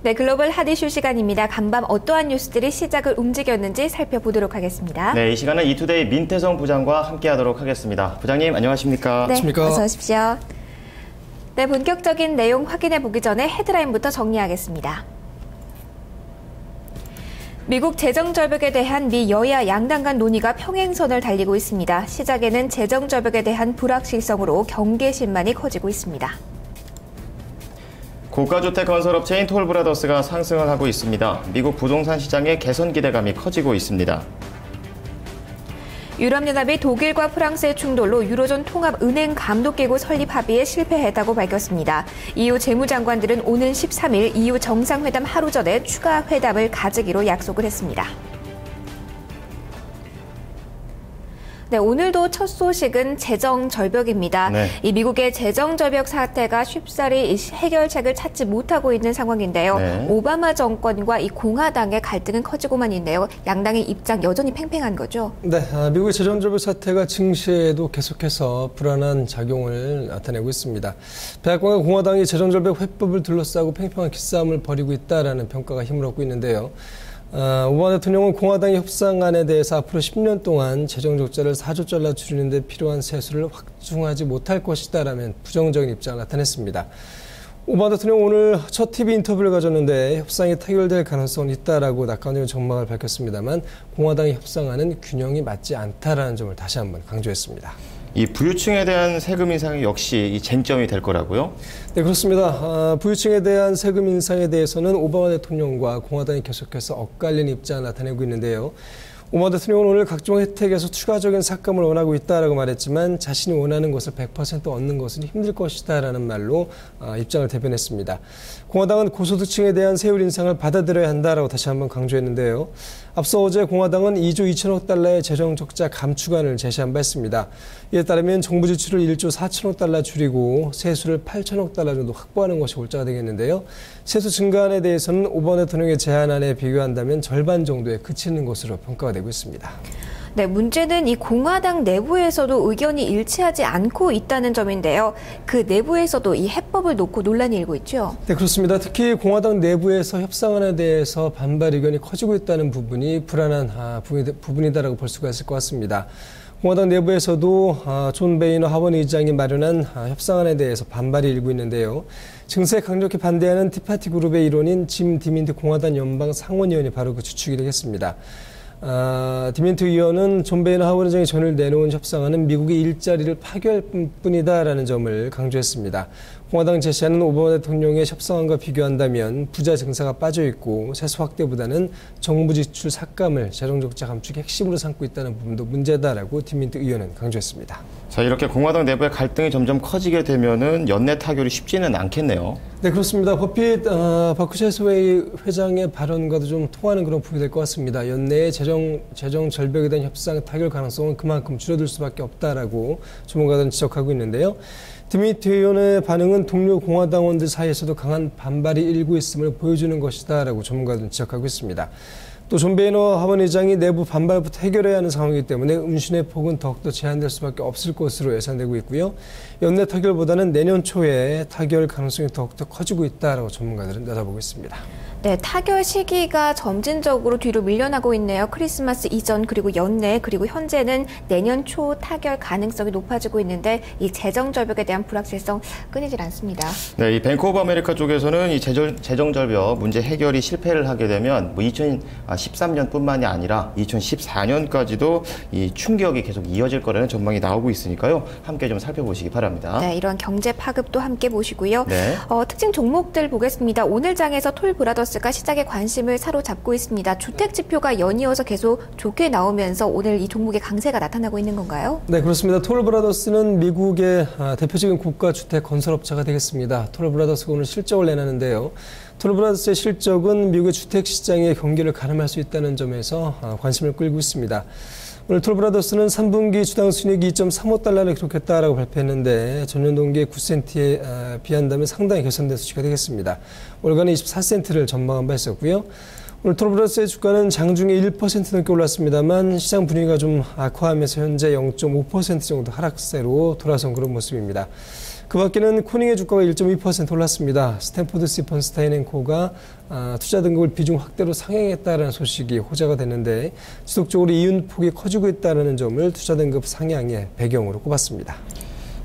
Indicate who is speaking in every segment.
Speaker 1: 네, 글로벌 핫 이슈 시간입니다. 간밤 어떠한 뉴스들이 시작을 움직였는지 살펴보도록 하겠습니다.
Speaker 2: 네, 이 시간은 이투데이 민태성 부장과 함께하도록 하겠습니다. 부장님, 안녕하십니까?
Speaker 1: 네,
Speaker 3: 안녕하십니까?
Speaker 1: 어서 오십시오. 네, 본격적인 내용 확인해 보기 전에 헤드라인부터 정리하겠습니다. 미국 재정 절벽에 대한 미 여야 양당 간 논의가 평행선을 달리고 있습니다. 시작에는 재정 절벽에 대한 불확실성으로 경계심만이 커지고 있습니다.
Speaker 2: 고가주택 건설업체인 톨브라더스가 상승을 하고 있습니다. 미국 부동산 시장의 개선 기대감이 커지고 있습니다.
Speaker 1: 유럽연합이 독일과 프랑스의 충돌로 유로존 통합은행 감독기구 설립 합의에 실패했다고 밝혔습니다. EU 재무장관들은 오는 13일 EU 정상회담 하루 전에 추가 회담을 가지기로 약속을 했습니다. 네, 오늘도 첫 소식은 재정 절벽입니다.
Speaker 2: 네.
Speaker 1: 이 미국의 재정 절벽 사태가 쉽사리 해결책을 찾지 못하고 있는 상황인데요.
Speaker 2: 네.
Speaker 1: 오바마 정권과 이 공화당의 갈등은 커지고만 있네요. 양당의 입장 여전히 팽팽한 거죠.
Speaker 3: 네, 미국의 재정 절벽 사태가 증시에도 계속해서 불안한 작용을 나타내고 있습니다. 백악관과 공화당이 재정 절벽 회법을 둘러싸고 팽팽한 기싸움을 벌이고 있다라는 평가가 힘을 얻고 있는데요. 오바마 대통령은 공화당의 협상안에 대해서 앞으로 10년 동안 재정 적자를 4조 달러 줄이는 데 필요한 세수를 확충하지 못할 것이다라는 부정적인 입장을 나타냈습니다. 오바마 대통령은 오늘 첫 TV 인터뷰를 가졌는데 협상이 타결될 가능성은 있다라고 낙관적인 전망을 밝혔습니다만 공화당의 협상안은 균형이 맞지 않다라는 점을 다시 한번 강조했습니다.
Speaker 2: 이 부유층에 대한 세금 인상이 역시 이 쟁점이 될 거라고요?
Speaker 3: 네, 그렇습니다. 부유층에 대한 세금 인상에 대해서는 오바마 대통령과 공화당이 계속해서 엇갈린 입장을 나타내고 있는데요. 오바마 대통령은 오늘 각종 혜택에서 추가적인 삭감을 원하고 있다라고 말했지만 자신이 원하는 것을 100% 얻는 것은 힘들 것이다라는 말로 입장을 대변했습니다. 공화당은 고소득층에 대한 세율 인상을 받아들여야 한다라고 다시 한번 강조했는데요. 앞서 어제 공화당은 2조 2천억 달러의 재정 적자 감축안을 제시한 바 있습니다. 이에 따르면 정부 지출을 1조 4천억 달러 줄이고 세수를 8천억 달러 정도 확보하는 것이 골자가 되겠는데요. 세수 증가안에 대해서는 오바마 대통령의 제안안에 비교한다면 절반 정도에 그치는 것으로 평가가 되고 있습니다.
Speaker 1: 네, 문제는 이 공화당 내부에서도 의견이 일치하지 않고 있다는 점인데요. 그 내부에서도 이 해법을 놓고 논란이 일고 있죠.
Speaker 3: 네, 그렇습니다. 특히 공화당 내부에서 협상안에 대해서 반발 의견이 커지고 있다는 부분이 불안한 부분이다라고 볼 수가 있을 것 같습니다. 공화당 내부에서도 존 베이너 하원 의장이 마련한 협상안에 대해서 반발이 일고 있는데요. 증세에 강력히 반대하는 티파티 그룹의 일원인 짐 디민트 공화당 연방 상원의원이 바로 그 주축이 되겠습니다. 디민트 의원은 존 베이너 하원 의장이 전일 내놓은 협상안은 미국의 일자리를 파괴할 뿐이다라는 점을 강조했습니다. 공화당 제시하는 오바마 대통령의 협상안과 비교한다면 부자 증사가 빠져있고 세수 확대보다는 정부 지출 삭감을 재정 적자 감축의 핵심으로 삼고 있다는 부분도 문제다라고 디민트 의원은 강조했습니다.
Speaker 2: 자, 이렇게 공화당 내부의 갈등이 점점 커지게 되면은 연내 타결이 쉽지는 않겠네요.
Speaker 3: 네, 그렇습니다. 버핏 버크셔스웨이 회장의 발언과도 좀 통하는 그런 부분이 될 것 같습니다. 연내에 재정 절벽에 대한 협상 타결 가능성은 그만큼 줄어들 수밖에 없다라고 전문가들은 지적하고 있는데요. 디미트 의원의 반응은 동료 공화당원들 사이에서도 강한 반발이 일고 있음을 보여주는 것이다라고 전문가들은 지적하고 있습니다. 또 존 베이너 하원 의장이 내부 반발부터 해결해야 하는 상황이기 때문에 운신의 폭은 더욱더 제한될 수밖에 없을 것으로 예상되고 있고요. 연내 타결보다는 내년 초에 타결 가능성이 더욱더 커지고 있다라고 전문가들은 내다보고 있습니다.
Speaker 1: 네, 타결 시기가 점진적으로 뒤로 밀려나고 있네요. 크리스마스 이전 그리고 연내 그리고 현재는 내년 초 타결 가능성이 높아지고 있는데 이 재정 절벽에 대한 불확실성 끊이질 않습니다.
Speaker 2: 네, 이 뱅크 오브 아메리카 쪽에서는 이 재정 절벽 문제 해결이 실패를 하게 되면 2013년뿐만이 아니라 2014년까지도 이 충격이 계속 이어질 거라는 전망이 나오고 있으니까요. 함께 좀 살펴보시기 바랍니다.
Speaker 1: 네, 이런 경제 파급도 함께 보시고요.
Speaker 2: 네.
Speaker 1: 특징 종목들 보겠습니다. 오늘 장에서 톨브라더스가 시장의 관심을 사로잡고 있습니다. 주택 지표가 연이어서 계속 좋게 나오면서 오늘 이 종목의 강세가 나타나고 있는 건가요?
Speaker 3: 네, 그렇습니다. 톨브라더스는 미국의 대표적인 고가 주택 건설업체가 되겠습니다. 톨브라더스가 오늘 실적을 내놨는데요. 톨브라더스의 실적은 미국의 주택 시장의 경기를 가늠할 수 있다는 점에서 관심을 끌고 있습니다. 오늘 톨브라더스는 3분기 주당 순이익이 2.35달러를 기록했다라고 발표했는데 전년 동기의 9센트에 비한다면 상당히 개선된 수치가 되겠습니다. 월간에 24센트를 전망한 바 있었고요. 오늘 톨브라더스의 주가는 장중에 1% 넘게 올랐습니다만 시장 분위기가 좀 악화하면서 현재 0.5% 정도 하락세로 돌아선 그런 모습입니다. 그 밖에는 코닝의 주가가 1.2% 올랐습니다. 스탠포드 시펀스타인앤코가 투자 등급을 비중 확대로 상향했다는 소식이 호재가 됐는데 지속적으로 이윤폭이 커지고 있다는 점을 투자 등급 상향의 배경으로 꼽았습니다.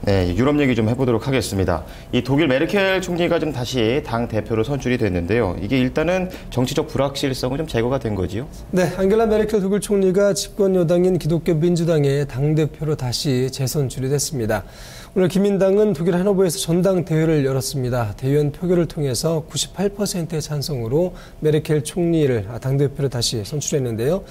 Speaker 2: 네, 유럽 얘기 좀 해보도록 하겠습니다. 이 독일 메르켈 총리가 좀 다시 당 대표로 선출이 됐는데요. 이게 일단은 정치적 불확실성은 좀 제거가 된 거지요?
Speaker 3: 네, 앙겔라 메르켈 독일 총리가 집권 여당인 기독교 민주당의 당 대표로 다시 재선출이 됐습니다. 오늘 기민당은 독일 하노버에서 전당대회를 열었습니다. 대의원 표결을 통해서 98%의 찬성으로 메르켈 총리를 당대표로 다시 선출했는데요.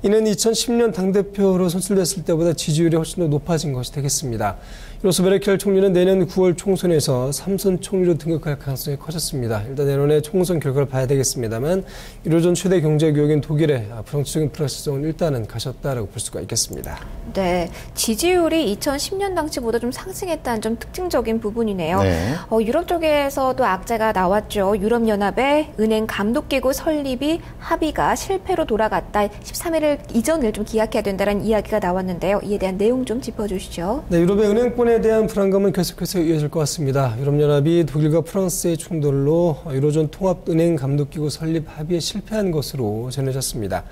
Speaker 3: 이는 2010년 당대표로 선출됐을 때보다 지지율이 훨씬 더 높아진 것이 되겠습니다. 이로써 메르켈 총리는 내년 9월 총선에서 3선 총리로 등극할 가능성이 커졌습니다. 일단 내년에 총선 결과를 봐야 되겠습니다만 유로존 최대 경제교역인 독일의 정치적인 불확실성은 일단은 가셨다라고 볼 수가 있겠습니다.
Speaker 1: 네, 지지율이 2010년 당시보다 좀 상승했다는 좀 특징적인 부분이네요.
Speaker 2: 네.
Speaker 1: 유럽 쪽에서도 악재가 나왔죠. 유럽연합의 은행 감독기구 설립이 합의가 실패로 돌아갔다. 13일 이전을 좀 기약해야 된다는 이야기가 나왔는데요. 이에 대한 내용 좀 짚어주시죠.
Speaker 3: 네, 유럽의 은행권에 대한 불안감은 계속해서 이어질 것 같습니다. 유럽연합이 독일과 프랑스의 충돌로 유로존 통합은행 감독기구 설립 합의에 실패한 것으로 전해졌습니다.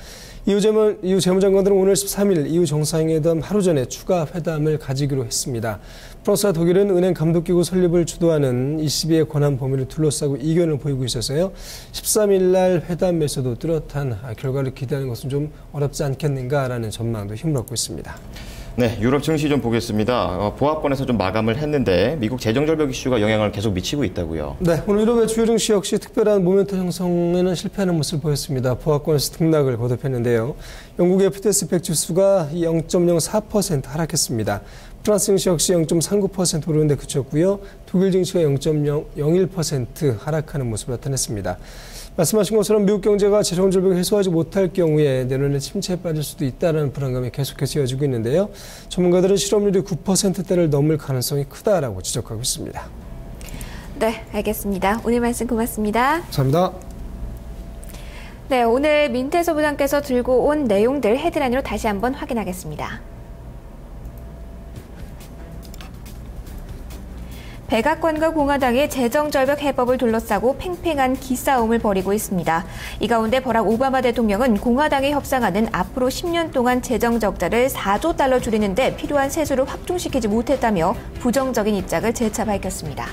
Speaker 3: EU 재무장관들은 오늘 13일 EU 정상회담 하루 전에 추가 회담을 가지기로 했습니다. 프랑스와 독일은 은행 감독기구 설립을 주도하는 ECB의 권한 범위를 둘러싸고 이견을 보이고 있어서요. 13일 날 회담에서도 뚜렷한 결과를 기대하는 것은 좀 어렵지 않겠는가라는 전망도 힘을 얻고 있습니다.
Speaker 2: 네, 유럽 증시 좀 보겠습니다. 보합권에서 좀 마감을 했는데 미국 재정절벽 이슈가 영향을 계속 미치고 있다고요.
Speaker 3: 네, 오늘 유럽의 주요 증시 역시 특별한 모멘텀 형성에는 실패하는 모습을 보였습니다. 보합권에서 등락을 거듭했는데요. 영국 FTSE 100 지수가 0.04% 하락했습니다. 프랑스 증시 역시 0.39% 오르는 데 그쳤고요. 독일 증시가 0.01% 하락하는 모습을 나타냈습니다. 말씀하신 것처럼 미국 경제가 재정절벽을 해소하지 못할 경우에 내년에 침체에 빠질 수도 있다는 불안감이 계속해서 이어지고 있는데요. 전문가들은 실업률이 9%대를 넘을 가능성이 크다라고 지적하고 있습니다.
Speaker 1: 네, 알겠습니다. 오늘 말씀 고맙습니다.
Speaker 3: 감사합니다.
Speaker 1: 네, 오늘 민태서 부장께서 들고 온 내용들 헤드라인으로 다시 한번 확인하겠습니다. 백악관과 공화당의 재정절벽 해법을 둘러싸고 팽팽한 기싸움을 벌이고 있습니다. 이 가운데 버락 오바마 대통령은 공화당이 협상하는 앞으로 10년 동안 재정 적자를 4조 달러 줄이는 데 필요한 세수를 확충시키지 못했다며 부정적인 입장을 재차 밝혔습니다.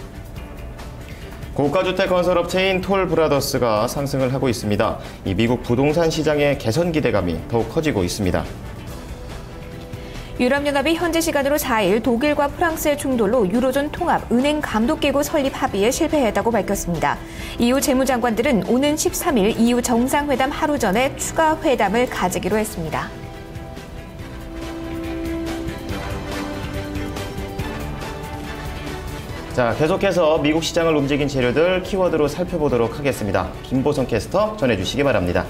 Speaker 2: 고가주택 건설업체인 톨브라더스가 상승을 하고 있습니다. 이 미국 부동산 시장의 개선 기대감이 더욱 커지고 있습니다.
Speaker 1: 유럽연합이 현지 시간으로 4일 독일과 프랑스의 충돌로 유로존 통합 은행 감독기구 설립 합의에 실패했다고 밝혔습니다. EU 재무장관들은 오는 13일 EU 정상회담 하루 전에 추가 회담을 가지기로 했습니다.
Speaker 2: 자, 계속해서 미국 시장을 움직인 재료들 키워드로 살펴보도록 하겠습니다. 김보성 캐스터 전해주시기 바랍니다.